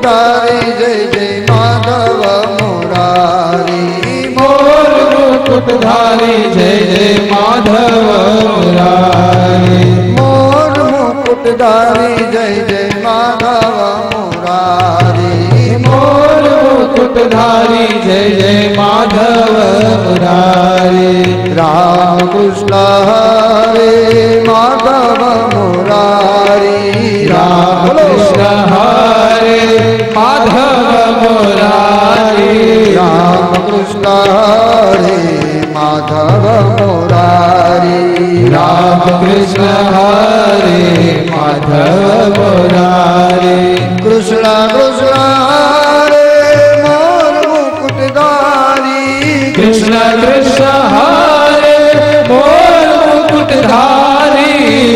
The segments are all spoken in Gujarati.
मुकुटधारी जय जय माधव मुरारी मोर मुकुटधारी जय जय माधव मुरारी मोर मुकुटधारी जय जय माधव मुरारी मोर मुकुटधारी जय जय माधव मुरारी राम कृष्ण हरे माधव मुरारी राम कृष्ण हरे माधव मुरारी राम कृष्ण हरे माधव मुरारी राम कृष्ण हरे माधव मुरारी कृष्ण कृष्ण हरे मोर मुकुटधारी कृष्ण कृष्ण हरे मोर मुकुटधारी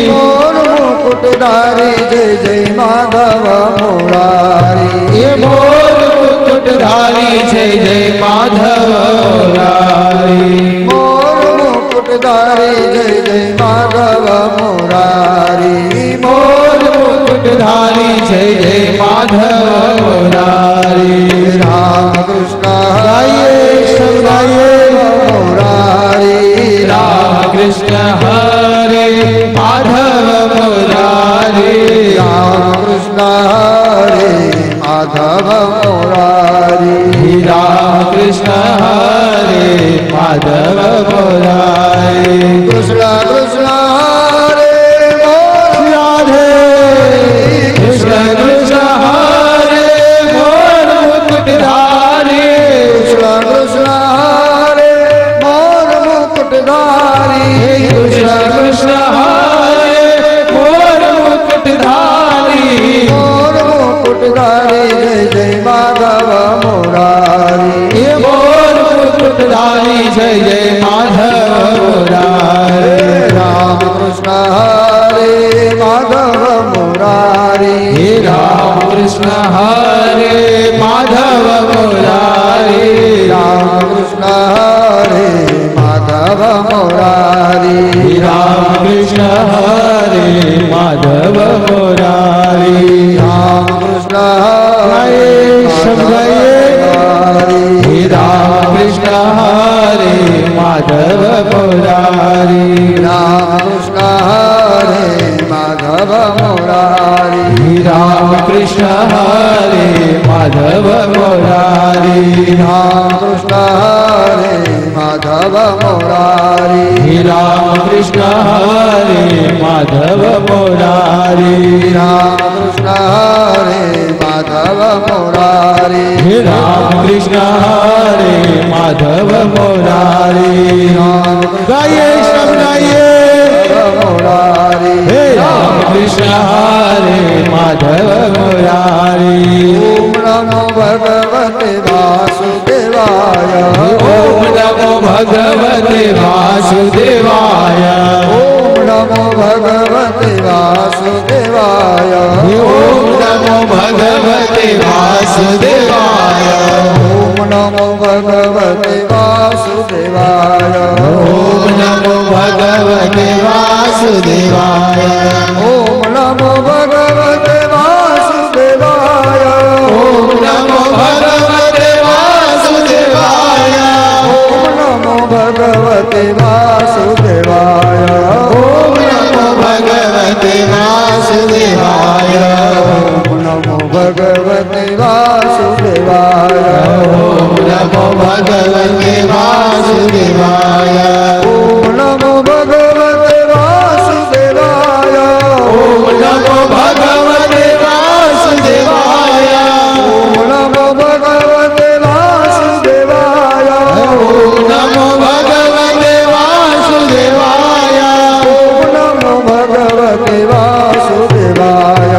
मोर मुकुटधारी जय जय माधव मुरारी ये मोर मुकुटधारी जय जय माधव मुरारी मोर मुकुटधारी जय जय माधव मुरारी मोर मुकुटधारी जय जय माधव मुरारी राम कृष्ण गाइए सब गाइए मुरारी राम कृष्ण हरे माधव मुरारी राम कृष्ण हरे माधव मुरारी राम कृष्ण हरे माधव मुरारी कृष्ण कृष्ण हरे मोर राधे कृष्ण कृष्ण हरे मोर मुकुटधारी कृष्ण कृष्ण हरे मोर मुकुटधारी कृष्ण कृष्ण हरे मोर मुकुटधारी मोर मुकुटधारी जय जय माधव मुरारी ये मोर मुकुटधारी जय जय माधव मुरारी राम कृष्ण हरे माधव मुरारी हे राम कृष्ण हरे माधव मुरारी राम कृष्ण हरे माधव मुरारी राम कृष्ण हरे माधव मुरारी राम कृष्ण गाइए सब गाइए हे राम कृष्ण हरे माधव मुरारी राम कृष्ण हरे माधव मुरारी राम कृष्ण हरे माधव मुरारी राम कृष्ण हरे माधव मुरारी राम कृष्ण हरे माधव मुरारी राम कृष्ण हरे माधव मुरारी राम कृष्ण हरे माधव मुरारी गाइए सब गाइए मुरारी हे राम कृष्ण हरे माधव मुरारी ओम नमो भगवते वासुदेवाय ओम नमो भगवते वासुदेवाय ओम नमो भगवते वासुदेवाय ओम नमो भगवते वासुदेवाय ओम नमो भगवते वासुदेवाय ओम नमो भगवते वासुदेवाय ओम नमो भगवते वासुदेवाय ओम नमो भगवते वासुदेवाय ओम नमो भगवते वासुदेवाय ओम नमो भगवते वासुदेवाय ओम नमो भगवते वासुदेवाय ओम नमो भगवते वासुदेवाय ओम नमो भगवते वासुदेवाय ओम नमो भगवते वासुदेवाय ओम नमो भगवते वासुदेवाय ओम नमो भगवते वासुदेवाय ओम नमो भगवते वासुदेवाय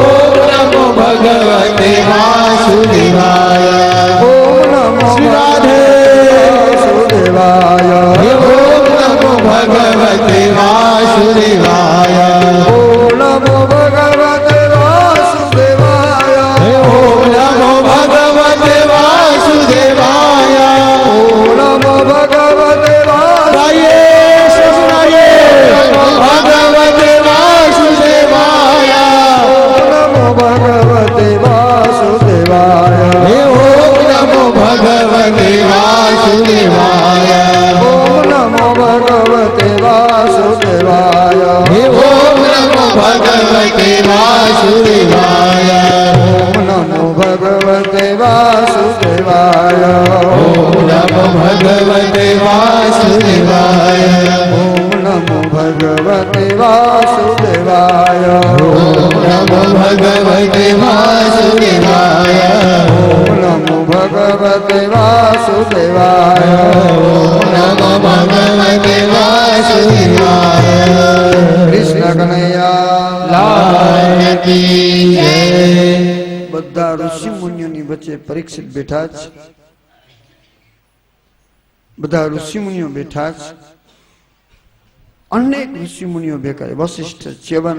ओम नमो भगवते वासुदेवाय ओम नमो श्री राधे वासुदेवाय ओम नमो भगवते वासुदेवाय ओम नमो भगवते वासुदेवाय ओम नमो भगवते वासुदेवाय ओम नमो भगवते गाइए सब गाइए भगवते वासुदेवाय ओम नमो भगवते वासुदेवाय ભગવતે વાસુદેવાય ઓમ નમો ભગવતે વાસુદેવાય ઓમ નમો ભગવતે વાસુદેવાય ઓમ નમો ભગવતે વાસુદેવાય ઓમ નમો ભગવતે વાસુદેવાય ઓમ નમો ભગવતે વાસુદેવાય કૃષ્ણ કનૈયા લાલ કી જય બધા ઋષિ મુનિઓની વચ્ચે પરીક્ષિત બેઠા છે. બધા ઋષિ મુનિઓ બેઠા છે. અનેક ઋષિ મુનિઓ બેઠા છે. વશિષ્ઠ, ચ્યવન,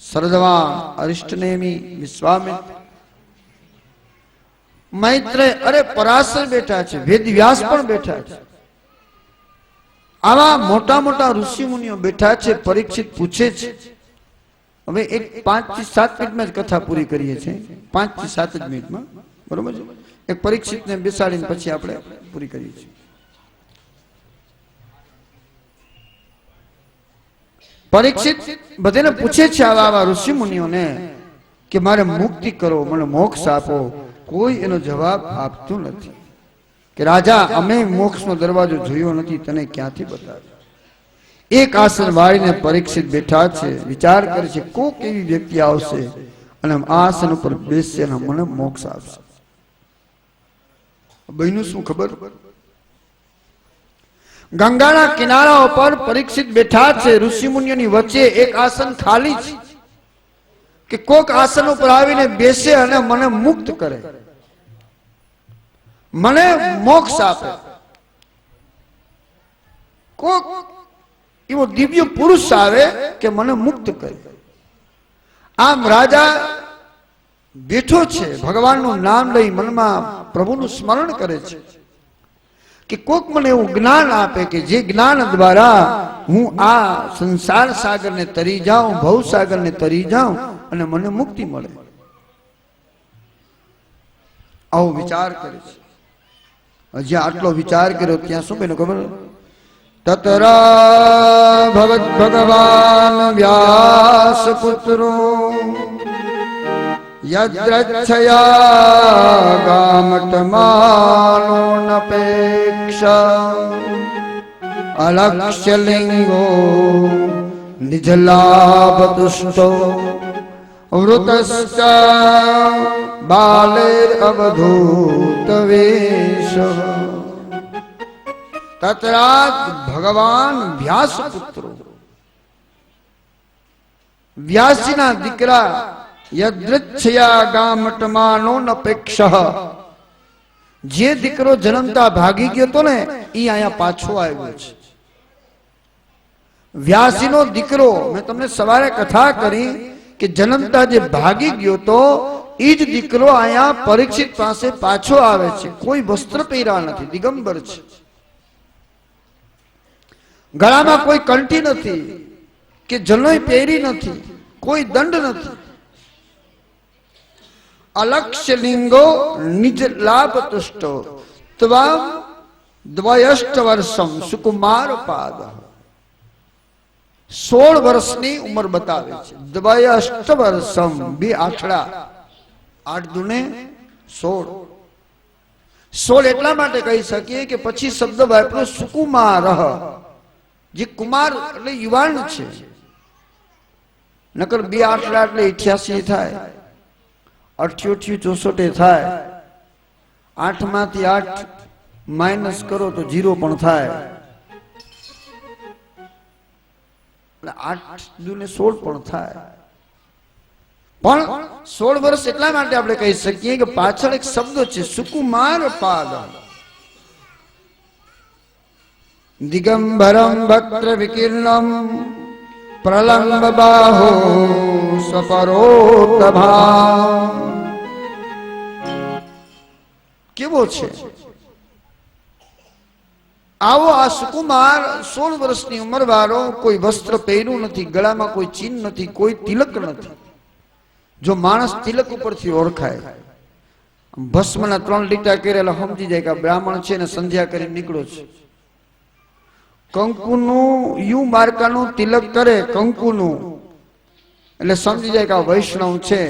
સરદવાણ, અરિષ્ટનેમી, વિશ્વામિત્ર, મૈત્રેય, અરે પરાશર બેઠા છે. વેદવ્યાસ પણ બેઠા છે. આવા મોટા મોટા ઋષિ મુનિઓ બેઠા છે. પરીક્ષિત પૂછે છે. હવે એક 5 થી 7 મિનિટમાં જ કથા પૂરી કરીએ છીએ. 5 થી 7 જ મિનિટમાં, બરોબર છે. એક પરીક્ષિતને બેસાડીને પછી આપણે પૂરી કરીએ છીએ. પરીક્ષિત બધાને પૂછે છે આવા ઋષિ મુનિઓને કે મારે મુક્તિ કરો, મને મોક્ષ આપો. કોઈ એનો જવાબ આપતું નથી કે રાજા અમે મોક્ષનો દરવાજો જોયો નથી, તને ક્યાંથી બતાવ્યો. એક આસન વાળીને પરીક્ષિત બેઠા છે. વિચાર કરે છે કોક એવી વ્યક્તિ આવશે અને આ આસન ઉપર બેસશે અને મને મોક્ષ આપશે. બહેનું શું ખબર, ગંગાના કિનારા ઉપર પરીક્ષિત બેઠા છે. ઋષિ મુનિઓની વચ્ચે એક આસન ખાલી છે કે કોક આસન ઉપર આવીને બેસે અને મને મુક્ત કરે, મને મોક્ષ આપે. કોક એવો દિવ્ય પુરુષ આવે કે મને મુક્ત કરે. આમ રાજા બેઠો છે, ભગવાનનું નામ લઈ મનમાં પ્રભુનું સ્મરણ કરે છે કે કોક મને એવું જ્ઞાન આપે કે જે જ્ઞાન દ્વારા હું આ સંસાર સાગરને તરી જાઉં, ભવ સાગરને તરી જાઉં અને મને મુક્તિ મળે. આવો વિચાર કરે છે. જ્યાં આટલો વિચાર કર્યો ત્યાં શું બેનો ખબર, તત્ર ભગત ભગવાન વ્યાસ પુત્રો યદ્રચ્છયા ગામટમાનો નપેક્ષા અલક્ષ્ય લિંગો નિજલાભ તુષ્ટો વૃતશ્ચ બાલેર અવધૂત વેશ. તત્રાત ભગવાન વ્યાસ પુત્રો, વ્યાસજીના દીકરા યદ્રચ્છયા ગામટમાનો નપેક્ષ, જે દીકરો જન્મતા ભાગી ગયો તો ને એ અહીંયા પાછો આવ્યો છે. વ્યાસજીનો દીકરો, મેં તમને સવારે કથા કરી કે જન્મતા જે ભાગી ગયો તો એ જ દીકરો અહીંયા પરીક્ષિત પાસે પાછો આવે છે. કોઈ વસ્ત્ર પહેર્યા નથી, દિગંબર છે. ગળામાં કોઈ કંઠી નથી કે જનોઈ પહેરી નથી, કોઈ દંડ નથી. અલક્ષ્ય લિંગો નિજ લાભ તુષ્ટો ત્વમ દ્વયષ્ટ વર્ષમ સુકુમાર પાદ. 16 વર્ષની ઉંમર બતાવે છે. દ્વયષ્ટ વર્ષમ, 2 આઠડા, 8 દુને 16. 16 એટલા માટે કહી શકીએ કે પછી શબ્દ વાપર્યો સુકુમાર, જે કુમાર એટલે યુવાન છે. નકર 2 આઠડા એટલે 88 થાય, 88 64 થાય. 8 માંથી 8 માઇનસ કરો તો 0 પણ થાય. 8 દુને 16 પણ થાય. પણ 16 વર્ષ એટલા માટે આપણે કહી શકીએ કે પાછળ એક શબ્દ છે સુકુમાર પાદ. દિગંબરમ વક્ત્ર વિકીર્ણમ પ્રલંબ બાહો સપરોતભા. કેવો છે આવો આ સુકુમાર 16 વર્ષની ઉંમર વાળો, કોઈ વસ્ત્ર પહેર્યું નથી, ગળામાં કોઈ ચિહ્ન નથી, કોઈ તિલક નથી. જો માણસ તિલક ઉપરથી ઓળખાય, ભસ્મના 3 લીટા કરેલા સમજી જાય કે બ્રાહ્મણ છે ને સંધ્યા કરીને નીકળ્યો છે. કંકુનું યુ માર્કાનું તિલક કરે, કંકુનું, એટલે સમજી જાય કે આ વૈષ્ણવ છે.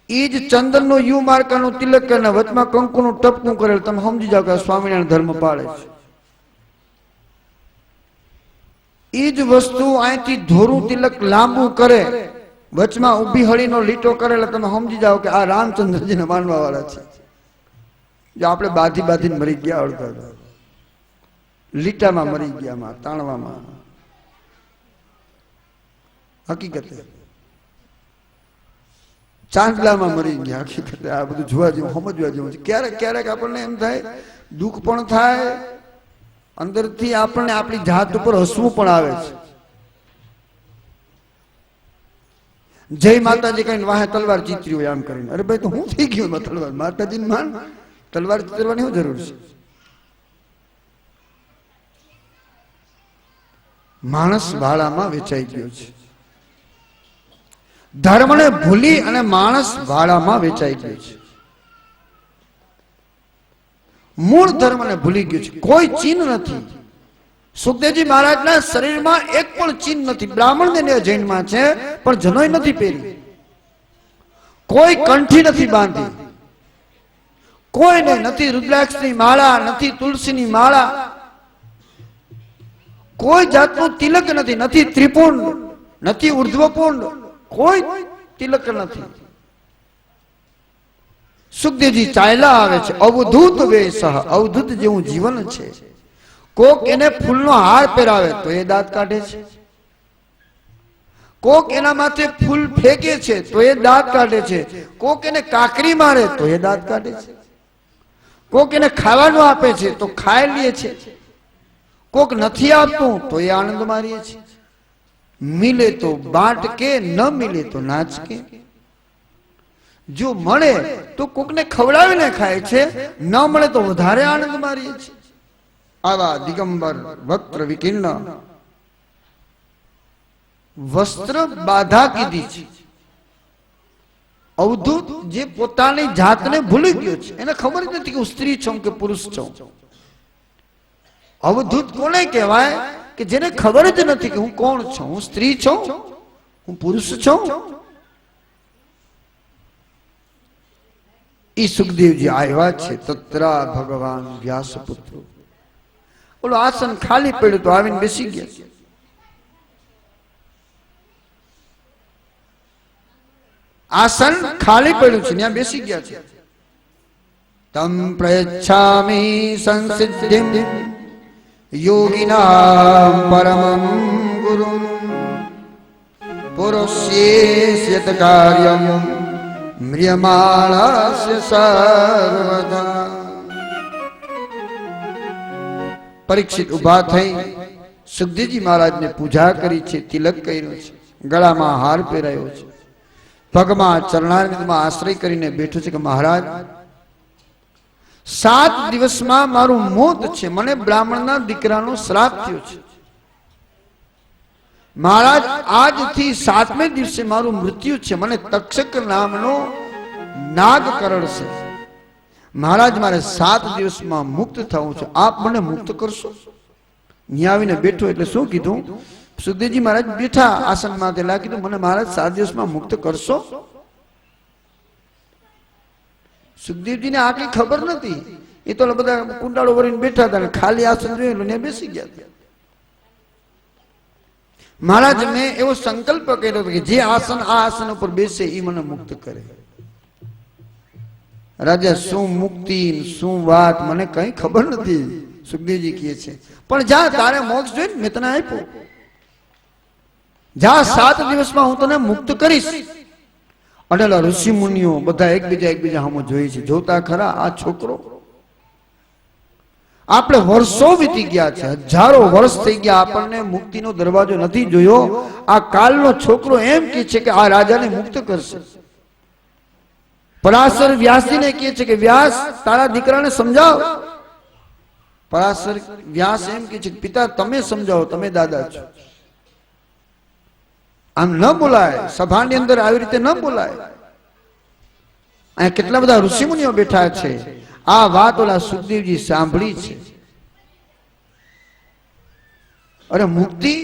એ જ ચંદનનો યુ માર્કાનું તિલક કરીને વચમાં કંકુનું ટપકું કરેલ, તમે સમજી જાઓ કે આ સ્વામિનારાયણ ધર્મ પાળે છે. એ જ વસ્તુ અહીંથી ધોરું તિલક લાંબુ કરે, વચમાં ઊભી હળીનો લીટો કરેલા, તમે સમજી જાઓ કે આ રામચંદ્રજીને માનવા વાળા છે. જો આપણે બાંધી બાંધીને મરી ગયા, અડધા લીટામાં મરી ગયા, તાણવામાં. હકીકતે ચાંદલામાં મરી ગયા. હકીકતે આ બધું જોવા જેવું, સમજવા જેવું છે. ક્યારેક ક્યારેક આપણને એમ થાય, દુઃખ પણ થાય, અંદરથી આપણને આપણી જાત ઉપર હસવું પણ આવે છે. જય માતાજી કહીને વાહે તલવાર ચીતરી હોય આમ કરીને, અરે ભાઈ તો હું થઈ ગયું તલવાર, માતાજીને માન, તલવાર ચીતરવાની શું જરૂર છે? માણસ ભાડામાં વેચાઈ ગયો છે. ધર્મને ભૂલી અને માણસ ભાડામાં વેચાઈ ગયો છે. મૂળ ધર્મને ભૂલી ગયો છે. કોઈ ચિહ્ન નથી. સુખદેવજી મહારાજના શરીરમાં એક પણ ચિહ્ન નથી. બ્રાહ્મણ ને જૈનમાં છે પણ જનોય નથી પહેરી, કોઈ કંઠી નથી બાંધી, કોઈને નથી રુદ્રાક્ષની માળા, નથી તુલસીની માળા, કોઈ જાતનું તિલક નથી, નથી ત્રિપુંડ, નથી ઉર્ધ્વપુંડ, કોઈ તિલક નથી. સુખદેવજી ચાલ્યા આવે છે. અવધૂત વેશ, અવધૂત જેવું જીવન છે. કોક એને ફૂલનો હાર પહેરાવે તો એ દાંત કાઢે છે, કોક એના માથે ફૂલ ફેંકે છે તો એ દાંત કાઢે છે, કોક એને કાકરી મારે તો એ દાંત કાઢે છે, કોક એને ખાવાનું આપે છે તો ખાઈ લે છે, કોક નથી આપતું તો એ આનંદ મારીએ છે. મિલે તો બાંટ કે, ન મિલે તો નાચ કે. જો મળે તો કોકને ખવડાવીને ખાય છે, ન મળે તો વધારે આનંદ મારીએ છે. આવા દિગંબર વક્ત્ર વિકીર્ણ વસ્ત્ર બાધા કીધી છે. અવધૂત જે પોતાની જાતને ભૂલી ગયો છે, એને ખબર જ નથી કે હું સ્ત્રી છું કે પુરુષ છું. અવધૂત કોને કહેવાય? કે જેને ખબર જ નથી કે હું કોણ છું, હું સ્ત્રી છું, હું પુરુષ છું. ઈ સુખદેવજી આવ્યા છે. તત્રા ભગવાન વ્યાસપુત્ર. બોલો આસન ખાલી પડ્યું તો આવીને બેસી ગયા. આસન ખાલી પડ્યું છે, ત્યાં બેસી ગયા છે. તમ પ્રયચ્છામિ સંસિદ્ધિમ યોગિનામ પરમં ગુરુમ પુરુષ્યેસ્યત કાર્યમ મ્રિયમાણસ્ય સર્વદા. પરીક્ષિત ઉભા થઈ સુખદેવજી મહારાજને પૂજા કરી છે, તિલક કર્યું છે, ગળામાં હાર પહેરાયો છે, પગમાં ચરણારવિંદમાં આશ્રય કરીને બેઠો છે કે મહારાજ 7 દિવસમાં મારું મોત છે, મને બ્રાહ્મણના દીકરાનો શ્રાપ થયો છે. મહારાજ આજથી 7મે દિવસે મારું મૃત્યુ છે, મને તક્ષક નામનો નાગ કરડશે. મહારાજ મારે 7 દિવસમાં મુક્ત થવું છે, આપ મને મુક્ત કરશો? અહીંયા આવીને બેઠો એટલે શું કીધું? સુખદેવજી મહારાજ બેઠા આસનમાં, તેલા કીધું મને મહારાજ 7 દિવસમાં મુક્ત કરશો? સુખદેવજીને આ કઈ ખબર નથી. એ તો બધા કુંડાળો ભરીને બેઠા હતા, ખાલી આસન જોયું ને બેસી ગયા. મહારાજ મેં એવો સંકલ્પ કર્યો કે જે આસન આ આસન ઉપર બેસે એ મને મુક્ત કરે. રાજા શું મુક્તિ શું વાત મને કઈ ખબર નથી. સુખદેવજી કહે છે પણ જા, તારે મોક્ષ જોઈને મેં તને આપ્યો, જા 7 દિવસમાં હું તને મુક્ત કરીશ. અનેલા ઋષિ મુનિઓ બધા એકબીજા સામે જોઈ છે. જોતા ખરા આ છોકરો, આપણે વર્ષો વીતી ગયા છે, હજારો વર્ષ થઈ ગયા, આપણને મુક્તિનો દરવાજો નથી જોયો. આ કાલનો છોકરો એમ કહે છે કે આ રાજાને મુક્ત કરશે. પરાશર વ્યાસજીને કહે છે કે વ્યાસ તારા દીકરાને સમજાવ. પરાશર વ્યાસ એમ કહે છે કે પિતા તમે સમજાવો, તમે દાદા છો. આમ ન બોલાય, સભાની અંદર આવી રીતે ન બોલાય. અહીંયા કેટલા બધા ઋષિમુનિઓ બેઠા છે. આ વાત ઓલા સુખદેવજી સાંભળી છે. અરે મુક્તિ,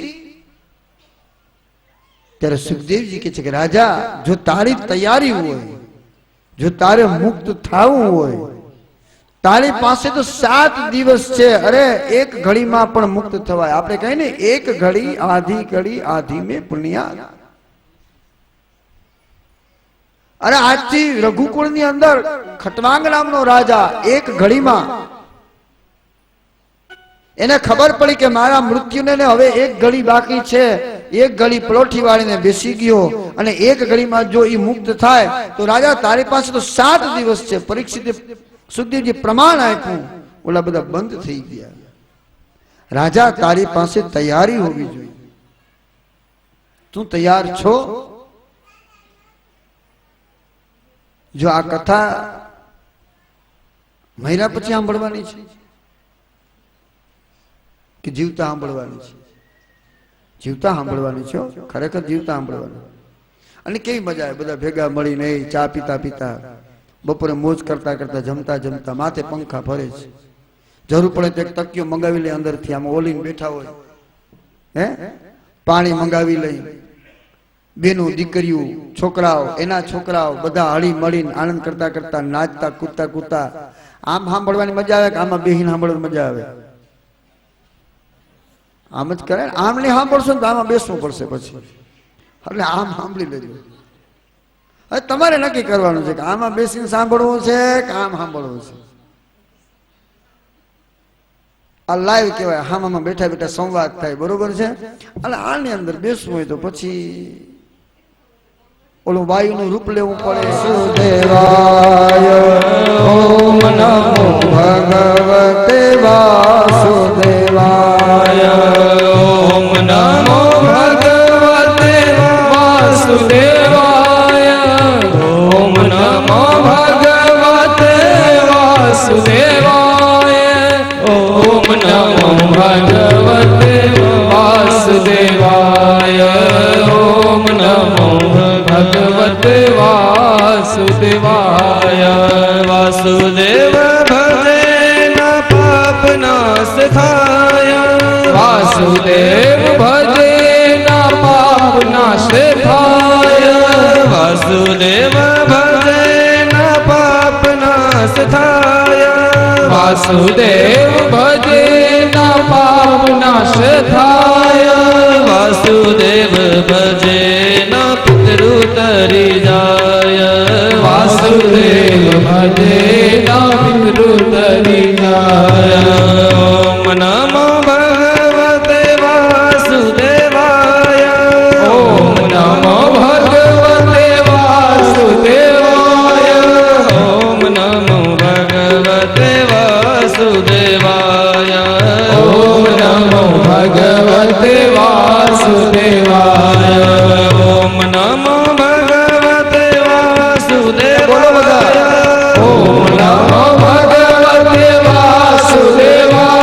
ત્યારે સુખદેવજી કહે છે કે રાજા જો તારી તૈયારી હોય જો તારે મુક્ત થવું હોય, તારી પાસે તો 7 દિવસ છે. અરે એક ઘડીમાં પણ મુક્ત થવાય. આપણે કહીએ ને, એક ઘડી આધી મેં પુણ્યા. અરે આજથી રઘુકુળની અંદર ખટવાંગ નામનો રાજા એક ઘડીમાં એને ખબર પડી કે મારા મૃત્યુને હવે એક ઘડી બાકી છે. એક ઘડી પલોઠી વાળીને બેસી ગયો અને એક ઘડીમાં જો એ મુક્ત થાય તો રાજા તારી પાસે તો 7 દિવસ છે. પરીક્ષિતે સુખદેવજી પ્રમાણ આપ્યું, ઓલા બધા બંધ થઈ ગયા. રાજા તારી પાસે તૈયારી હોવી જોઈએ. તું તૈયાર છો? જો આ કથા મહિના પછી સાંભળવાની છે કે જીવતા સાંભળવાની છે? જીવતા સાંભળવાની છે, ખરેખર જીવતા સાંભળવાની. અને કેવી મજા આવે બધા ભેગા મળીને ચા પીતા પીતા, બપોરે મોજ કરતા કરતા, જમતા જમતા, માથે પંખા ફરે છે. જરૂર પડે તો એક તકિયો મંગાવી લે અંદરથી, આમાં ઓલીને બેઠા હોય, હે પાણી મંગાવી લઈ, બેનો દીકરીઓ છોકરાઓ એના છોકરાઓ બધા હળી મળીને આનંદ કરતા કરતા, નાચતા કૂદતા કૂદતા. આમ સાંભળવાની મજા આવે કે આમાં બેહીને સાંભળવાની મજા આવે? આમ જ કરે. આમ નહીં સાંભળશો ને તો આમાં બેસવું પડશે પછી. એટલે આમ સાંભળી લેજો. હવે તમારે નક્કી કરવાનું છે કે આમાં બેસીને સાંભળવું છે કે આમ સાંભળવું છે. આ લાઈવ કહેવાય, આમાં બેઠા બેઠા સંવાદ થાય, બરોબર છે? એટલે આની અંદર બેસવું હોય તો પછી ઓલું વાયુનું રૂપ લેવું પડે. વાસુદેવાય ઓમ નમો ભગવતે વાસુદેવાય ઓમ નમો ભગવતે વાસુદેવાય ઓમ નમો ભગવતે વાસુદેવાય ઓમ નમો ભગવતે વાસુદેવાય ઓમ નમો ભગવતે વાસુદેવાય વાસુદેવ ભજે ન પાપ નાશ થાય વાસુદેવ ભજે ન પાપ નાશ થાય વાસુદેવ ભજે ન પાપ નાશ થાય વાસુદેવ ભજે ન પાપ નાશ થાય વાસુદેવ ભજે ન પિતૃ તરી જાય વાસુદેવ ભજે ન પિતૃ તરી જાય ઓમ નમો ભગવતે વાસુદેવાય ઓમ નમો ભગવતે વાસુદેવાય ઓમ નમો ભગવતે વાસુદેવાય ઓમ નમો ભગવતે વાસુદેવાય ઓમ નમો ભગવતે વાસુદેવાય ઓમ નમો ભગવતે વાસુદેવાય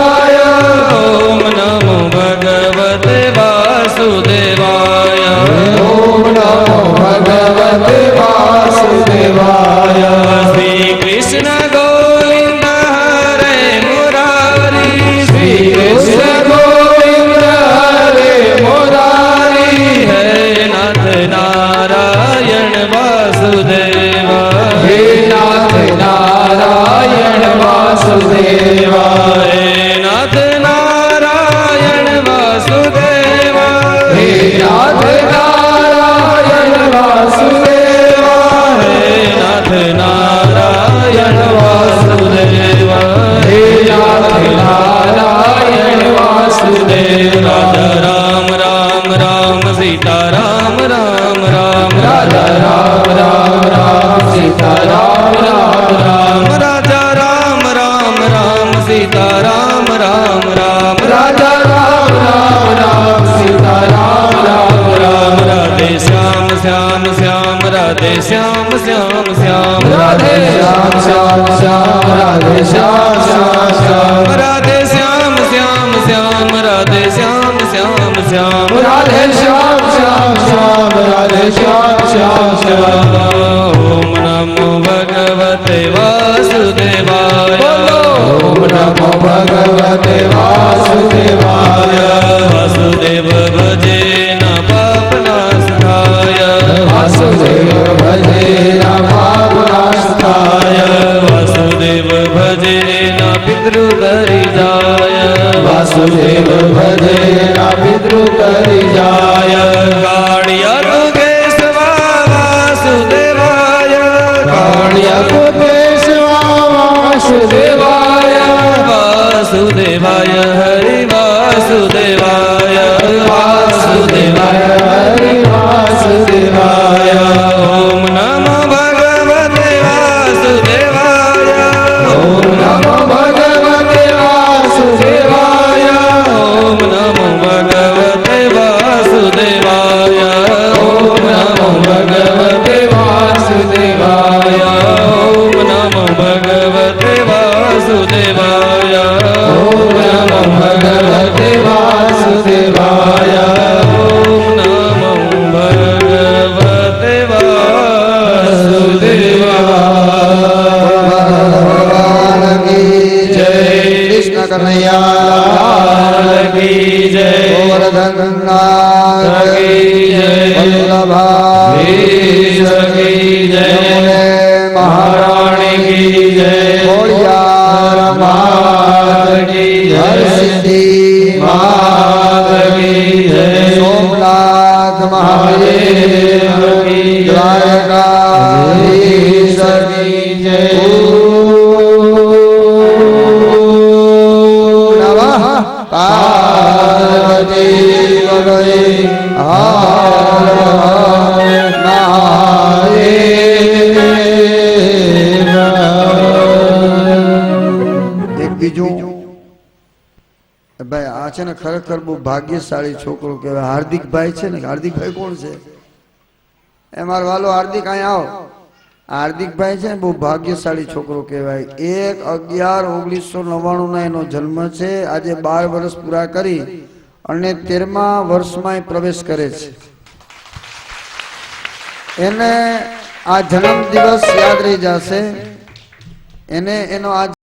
ઓમ નમો ભગવતે વાસુદેવાય ઓમ નમો ભગવતે વાસુદેવાય શ્રી કૃષ્ણ ગોવિંદ હરે મુરારી શ્રી કૃષ્ણ ગોવિંદ હરે મુરારી હે નાથ નારાયણ વાસુદેવ હે નાથ નારાયણ વાસુદેવ હે નાથ નારાયણ વાસુદેવ હે નાથ નારાયણ વાસુદેવ હે નાથ નારાયણ વાસુદેવ હે નાથ નારાયણ વાસુદેવ રામ રામ રામ સીતા રામ રામ રામ રાજા રામ રામ રામ સીતા રામ રામ રામ રાજા રામ રામ રામ સીતા રામ રામ રામ રાજા રામ રામ રામ સીતા રામ રામ રામ રાધે શ્યામ શ્યામ શ્યામ રાધે શ્યામ શ્યામ શ્યામ રાધે શ્યામ શ્યામ શ્યામ રાધે શ્યામ શ્યામ શ્યામ રાધે શ્યામ શ્યામ શ્યામ રાધે શ્યામ શ્યામ શ્યામ રાધે શ્યામ શ્યામ શ્યામ રાધે શ્યામ શ્યામ શ્યામ ઓમ નમો ભગવતે વાસુદેવાય ઓમ નમો ભગવતે વાસુદેવાય વાસુદેવ ભજે ન પાપ નાશ થાય વાસુદેવ ભજે ન પાપ નાશ વાસુદેવાય ઓમ નમો ભગવતે વાસુદેવાય ઓમ નમો ભગવતે વાસુદેવાય ઓમ નમો ભગવતે વાસુદેવાય ઓમ નમો ભગવતે વાસુદેવાય ઓમ નમો ભગવતે વાસુદેવાય ઓમ નમો ભગવતે ભગવાન કી જય કૃષ્ણ કનૈયા કી જય ગોવર્ધનનાથ કી જય વલ્લભા કી જય યમુને મહારાણી કી જય ખોડિયાર માત કી જય હરસિદ્ધિ માત કી જય સોમનાથ મહાદેવ કી જય દ્વારકાધીશ કી જય નમઃ પાર્વતી વદય હર મહાદેવ એક બીજું ભાઈ આ છે ને ખરેખર બહુ ભાગ્યશાળી છોકરો કહેવાય હાર્દિકભાઈ છે ને હાર્દિકભાઈ કોણ છે એ મારો વાલો હાર્દિક અહીંયા આવો હાર્દિકભાઈ છે ને બહુ ભાગ્યશાળી છોકરો કહેવાય 1/11/1999 ના એનો જન્મ છે આજે 12 વર્ષ પૂરા કરી અને 13મા વર્ષમાં પ્રવેશ કરે છે એને આ જન્મ દિવસ યાદ રહી જશે એને એનો આ